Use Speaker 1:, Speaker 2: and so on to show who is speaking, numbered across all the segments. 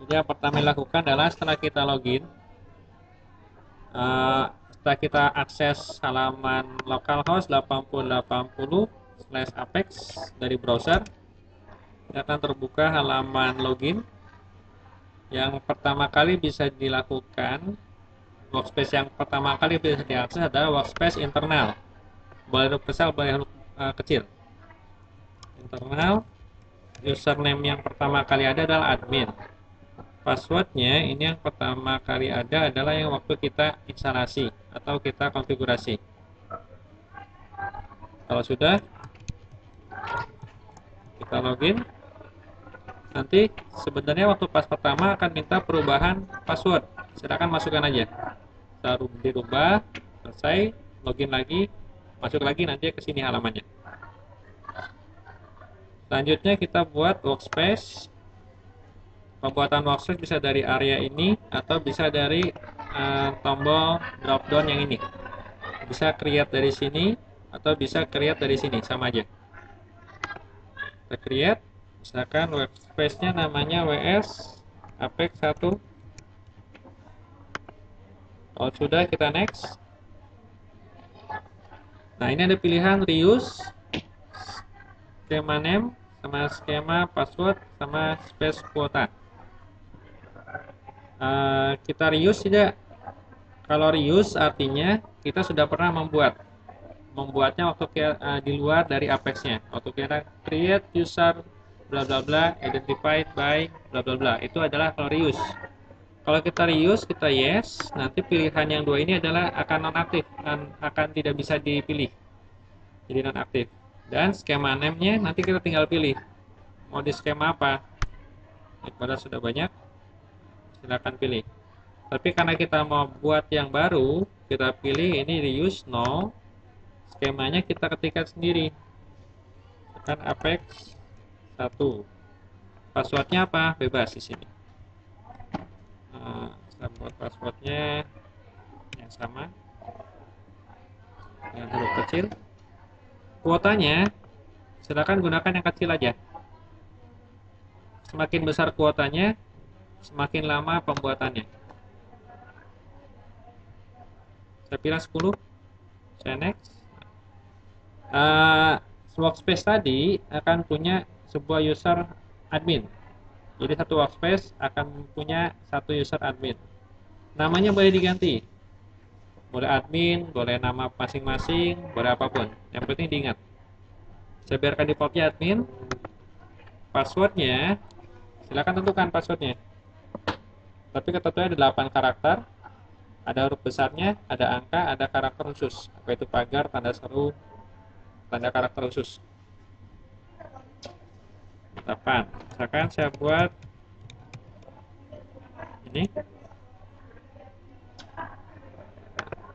Speaker 1: Jadi yang pertama dilakukan adalah setelah kita login, setelah kita akses halaman localhost 8080/apex dari browser, akan terbuka halaman login. Yang pertama kali bisa dilakukan, workspace yang pertama kali bisa diakses adalah workspace internal. Boleh huruf besar, boleh huruf kecil. Internal, username yang pertama kali ada adalah admin. Passwordnya ini yang pertama kali ada adalah yang waktu kita instalasi atau kita konfigurasi. Kalau sudah, kita login. Nanti sebenarnya waktu pas pertama akan minta perubahan password. Silakan masukkan aja. Taruh dirubah, selesai, login lagi, masuk lagi nanti ke sini halamannya. Selanjutnya kita buat workspace. Pembuatan workspace bisa dari area ini atau bisa dari tombol drop down yang ini. Bisa create dari sini atau bisa create dari sini, sama aja. Kita create, misalkan workspace-nya namanya WS Apex 1. Kalau sudah, kita next. Nah, ini ada pilihan reuse, skema name, sama skema password, sama space quota. Kita reuse tidak? Kalau reuse artinya kita sudah pernah membuatnya waktu kita, di luar dari Apex-nya. Waktu kita create user bla bla bla identified by bla bla bla, itu adalah kalau reuse. Kalau kita reuse, kita yes, nanti pilihan yang dua ini adalah akan nonaktif, akan tidak bisa dipilih, jadi nonaktif. Dan skema name-nya nanti kita tinggal pilih mau di skema apa. Pada sudah banyak, silakan pilih. Tapi karena kita mau buat yang baru, kita pilih ini reuse no. Skemanya kita ketikkan sendiri. Tekan Apex 1. Passwordnya apa? Bebas di sini. Saya buat passwordnya yang sama dengan huruf kecil. Kuotanya silakan gunakan yang kecil aja. Semakin besar kuotanya, semakin lama pembuatannya. Saya pilih 10. Saya next. Workspace tadi akan punya sebuah user admin. Jadi satu workspace akan punya satu user admin. Namanya boleh diganti. Boleh admin, boleh nama masing-masing, boleh apapun. Yang penting diingat. Saya biarkan defaultnya admin. Passwordnya, silakan tentukan passwordnya. Tapi ketentuannya ada 8 karakter. Ada huruf besarnya, ada angka, ada karakter khusus. Apa itu pagar, tanda seru, tanda karakter khusus. 8. Misalkan saya buat ini.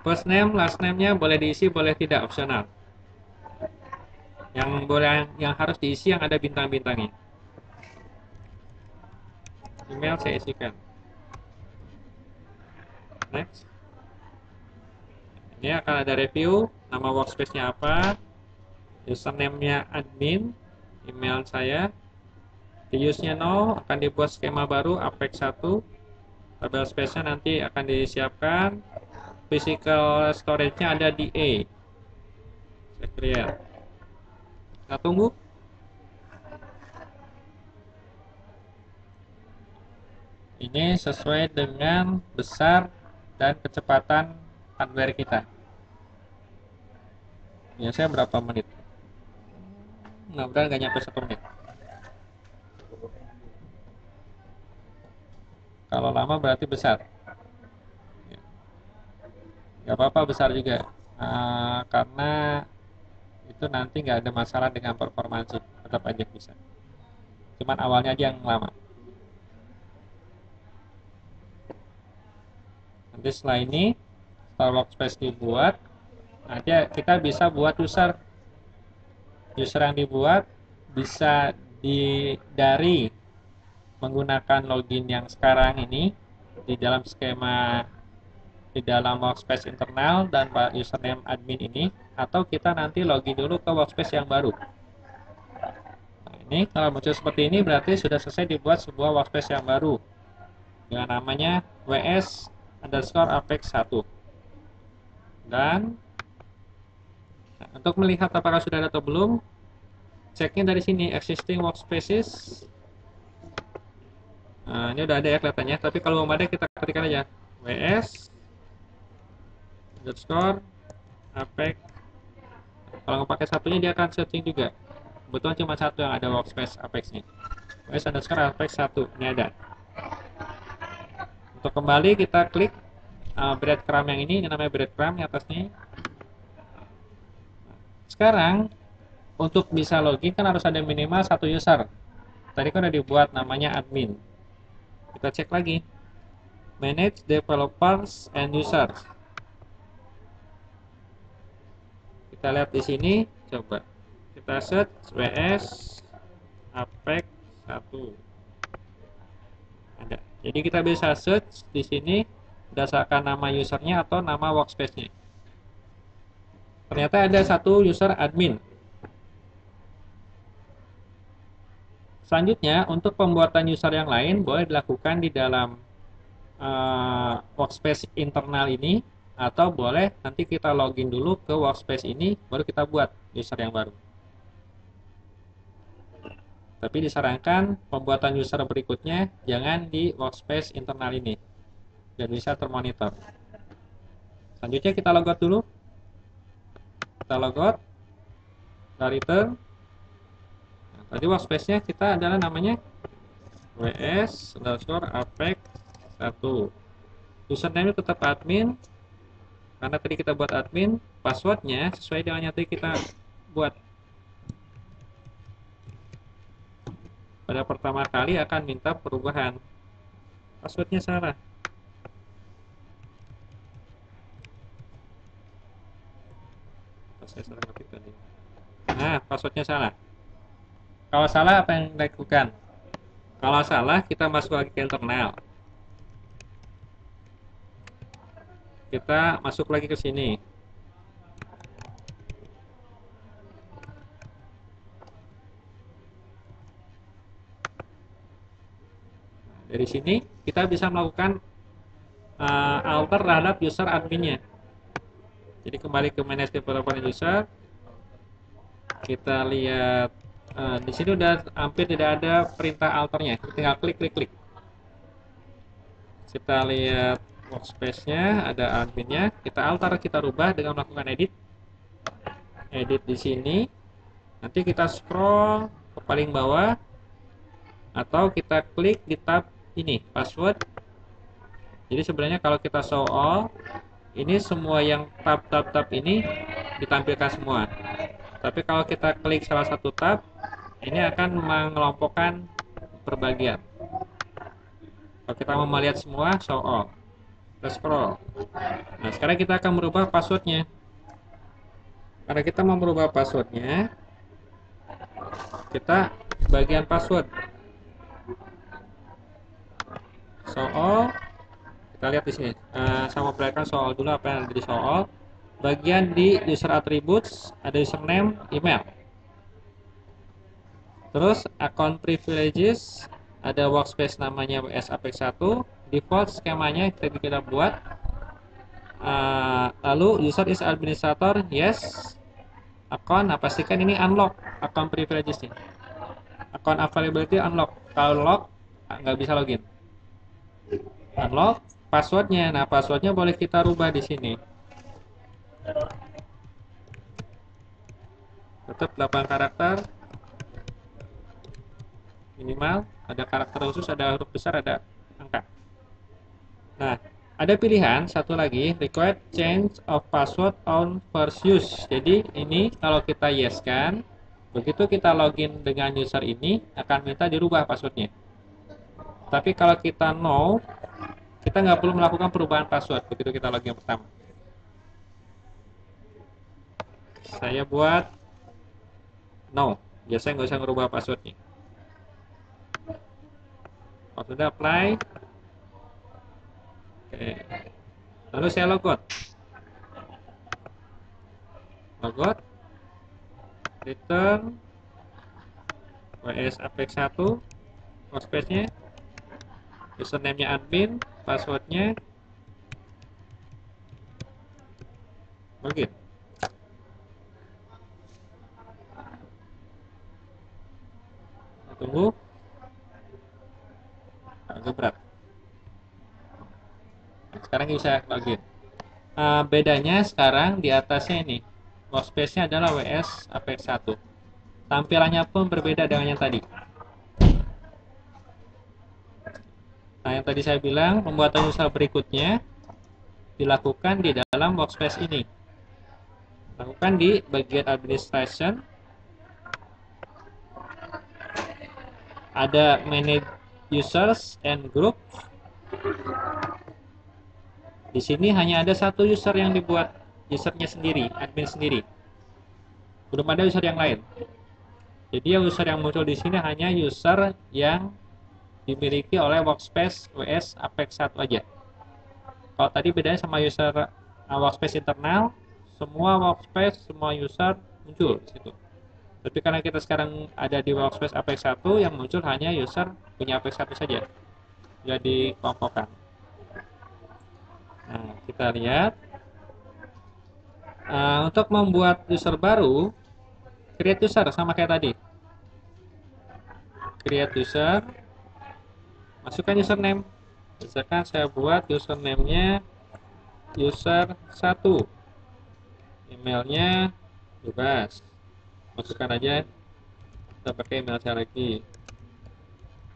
Speaker 1: First name, last name-nya boleh diisi, boleh tidak, opsional. Yang harus diisi yang ada bintang-bintangnya. Email saya isikan. Next. Ini akan ada review, nama workspace-nya apa, username-nya admin, email saya, reuse-nya 0, akan dibuat skema baru Apex 1, tabel space-nya nanti akan disiapkan, physical storage-nya ada di A. Saya create. Kita tunggu. Ini sesuai dengan besar dan kecepatan hardware kita. Biasanya berapa menit? Mudah-mudahan nggak nyampe 1 menit. Kalau lama berarti besar. Nggak apa-apa besar juga. Karena itu nanti nggak ada masalah dengan performansi. Tetap aja bisa. Cuman awalnya aja yang lama. Nanti setelah ini, setelah workspace dibuat, nanti kita bisa buat user. User yang dibuat bisa dari menggunakan login yang sekarang ini di dalam skema di dalam workspace internal dan username admin ini, atau kita nanti login dulu ke workspace yang baru. Nah, ini kalau muncul seperti ini berarti sudah selesai dibuat sebuah workspace yang baru. dengan namanya ws underscore apex 1. Dan untuk melihat apakah sudah ada atau belum, ceknya dari sini existing workspaces. Nah, ini udah ada ya kelihatannya, tapi kalau belum ada kita ketikkan aja ws underscore apex. Kalau nggak pakai satunya dia akan searching juga. Kebetulan cuma satu yang ada workspace apexnya. ws underscore apex 1 ini ada. Untuk kembali kita klik breadcrumb yang ini namanya breadcrumb di atasnya. Sekarang untuk bisa login kan harus ada minimal satu user. Tadi kan udah dibuat namanya admin. Kita cek lagi. Manage developers and users. Kita lihat di sini, coba kita search ws apex 1. Ada. Jadi kita bisa search di sini berdasarkan nama usernya atau nama workspace-nya. Ternyata ada satu user admin. Selanjutnya, untuk pembuatan user yang lain boleh dilakukan di dalam workspace internal ini, atau boleh nanti kita login dulu ke workspace ini, baru kita buat user yang baru. Tapi disarankan pembuatan user berikutnya jangan di workspace internal ini, dan bisa termonitor. Selanjutnya kita logout dulu. Kita logout, kita return. Tadi workspace-nya kita adalah namanya ws underscore apex 1. Username tetap admin, karena tadi kita buat admin. Passwordnya sesuai dengan yang tadi kita buat. Pada pertama kali akan minta perubahan. Passwordnya salah. Nah, passwordnya salah. Kalau salah apa yang dilakukan? Kalau salah kita masuk lagi ke internal. Kita masuk lagi ke sini. Dari sini kita bisa melakukan alter terhadap user adminnya. Jadi kembali ke manage developer user. Kita lihat di sini udah hampir tidak ada perintah alternya. Tinggal klik. Kita lihat workspace-nya, ada adminnya. Kita alter, kita rubah dengan melakukan edit. Edit di sini. Nanti kita scroll ke paling bawah, atau kita klik di tab ini, password. Jadi sebenarnya kalau kita show all, ini semua yang tab ini ditampilkan semua. Tapi kalau kita klik salah satu tab, ini akan mengelompokkan perbagian. Kalau kita mau melihat semua, show all. Kita scroll. Nah, sekarang kita akan merubah passwordnya. Karena kita mau merubah passwordnya, kita bagian password. Show all. Kita lihat di sini. Saya mau perlihatkan show all dulu apa yang ada di show all. Bagian di user attributes ada username, email. Terus account privileges ada workspace namanya ws apex 1. Default skemanya kita buat. Lalu user is administrator, yes. Account, pastikan ini unlock account privileges nya. Account availability unlock. Kalau lock nggak bisa login. Unlock passwordnya. Nah, passwordnya boleh kita rubah di sini. Tetap 8 karakter minimal. Ada karakter khusus, ada huruf besar, ada angka. Nah, ada pilihan satu lagi, required change of password on first use. Jadi ini kalau kita yes kan, begitu kita login dengan user ini akan minta dirubah passwordnya. Tapi kalau kita no, kita nggak perlu melakukan perubahan password begitu kita login pertama. Saya buat no, biasanya nggak usah merubah passwordnya. Kalau sudah apply, oke. Lalu saya logout. Logout, return ws apex 1 workspace-nya. username-nya admin, passwordnya login. Tunggu, agak berat. Sekarang bisa login. Bedanya sekarang di atasnya ini, workspace-nya adalah WS Apex 1. Tampilannya pun berbeda dengan yang tadi. Nah, yang tadi saya bilang, pembuatan user berikutnya dilakukan di dalam workspace ini. Lakukan di bagian administration, ada manage users and groups. Di sini hanya ada satu user yang dibuat, usernya sendiri, admin sendiri. Belum ada user yang lain. Jadi user yang muncul di sini hanya user yang dimiliki oleh workspace WS Apex 1 aja. Kalau tadi bedanya sama user workspace internal, semua workspace, semua user muncul di situ. Tapi karena kita sekarang ada di workspace Apex 1, yang muncul hanya user punya Apex 1 saja. Jadi kelompokkan. Nah, kita lihat. Untuk membuat user baru, create user sama kayak tadi. Create user, masukkan username. Misalkan saya buat username-nya user 1. Emailnya bebas. Masukkan aja. Kita pakai email saya lagi.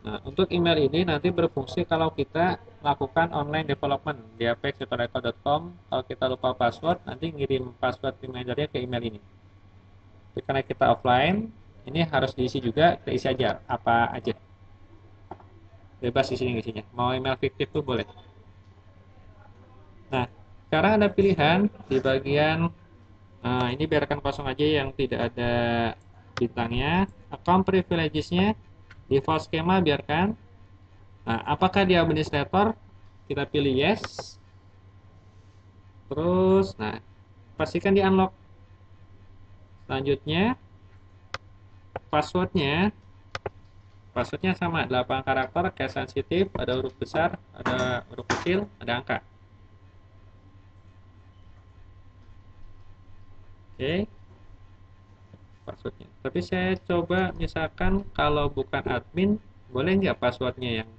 Speaker 1: Nah, untuk email ini nanti berfungsi kalau kita lakukan online development di apex.record.com. Kalau kita lupa password, nanti ngirim password remindernya ke email ini. Tapi karena kita offline, ini harus diisi juga, kita isi aja apa aja. Bebas di sini isinya. Mau email fiktif tuh boleh. Nah, sekarang ada pilihan di bagian ini biarkan kosong aja yang tidak ada bintangnya. Account privileges-nya default skema biarkan. Nah, apakah dia administrator? Kita pilih yes. Terus, nah, pastikan di unlock. Selanjutnya, passwordnya sama 8 karakter, case sensitif, ada huruf besar, ada huruf kecil, ada angka. Oke. Passwordnya. Tapi saya coba misalkan kalau bukan admin, boleh nggak passwordnya yang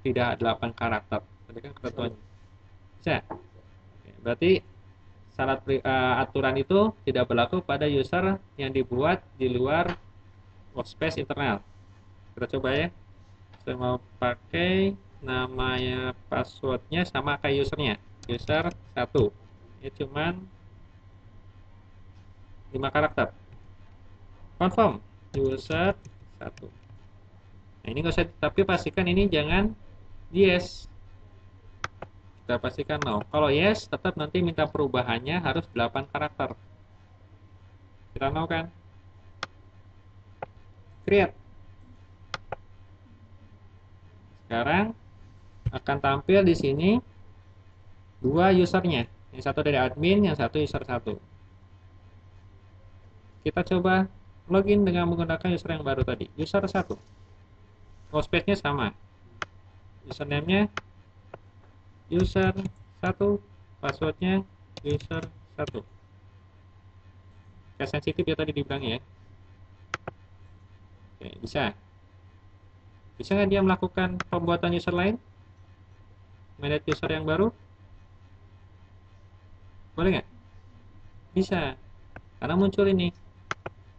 Speaker 1: tidak 8 karakter? Tadi kan ketentuannya. Bisa. Berarti syarat aturan itu tidak berlaku pada user yang dibuat di luar workspace internal. Kita coba ya. Saya mau pakai namanya passwordnya sama kayak usernya. User 1. Ini cuman 5 karakter. Confirm. User 1. Nah, ini nggak usah, tapi pastikan ini jangan yes. Kita pastikan no. Kalau yes, tetap nanti minta perubahannya harus 8 karakter. Kita no kan? Create. Sekarang akan tampil di sini dua usernya. Yang satu dari admin, yang satu user 1. Kita coba login dengan menggunakan user yang baru tadi. User 1. Workspace-nya sama. Username-nya user 1, passwordnya user 1. Kayak sensitif ya tadi dibilang ya. Oke, bisa. Bisa nggak dia melakukan pembuatan user lain? Manage user yang baru? Boleh nggak? Bisa. Karena muncul ini.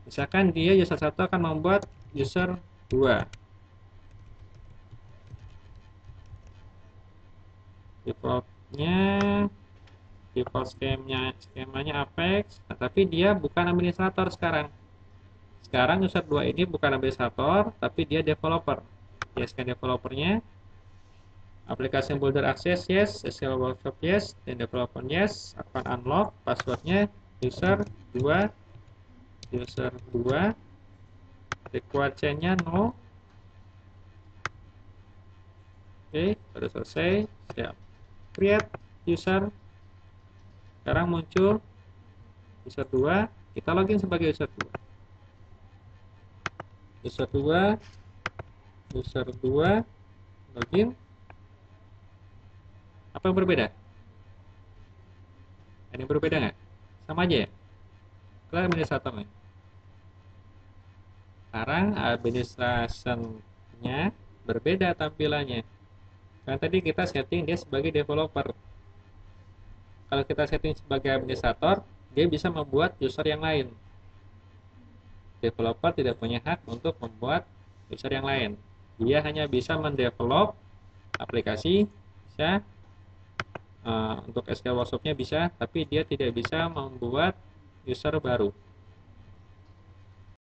Speaker 1: Misalkan dia user 1 akan membuat user 2. Default skemanya Apex, tapi dia bukan administrator sekarang. Sekarang user 2 ini bukan administrator, tapi dia developer. Yes kan developernya. Aplikasi builder access yes, SQL workshop yes, dan developer yes. Account unlock, passwordnya user 2, required change-nya no. Oke, sudah selesai. Siap. Create user. Sekarang muncul user 2. Kita login sebagai user 2. User 2 login. Apa yang berbeda? Ada yang berbeda nggak? Sama aja ya? Kita administratornya. Sekarang administration-nya berbeda tampilannya. Kan tadi kita setting dia sebagai developer. Kalau kita setting sebagai administrator, dia bisa membuat user yang lain. Developer tidak punya hak untuk membuat user yang lain. Dia hanya bisa mendevelop aplikasi, bisa untuk SQL Workshop-nya bisa, tapi dia tidak bisa membuat user baru.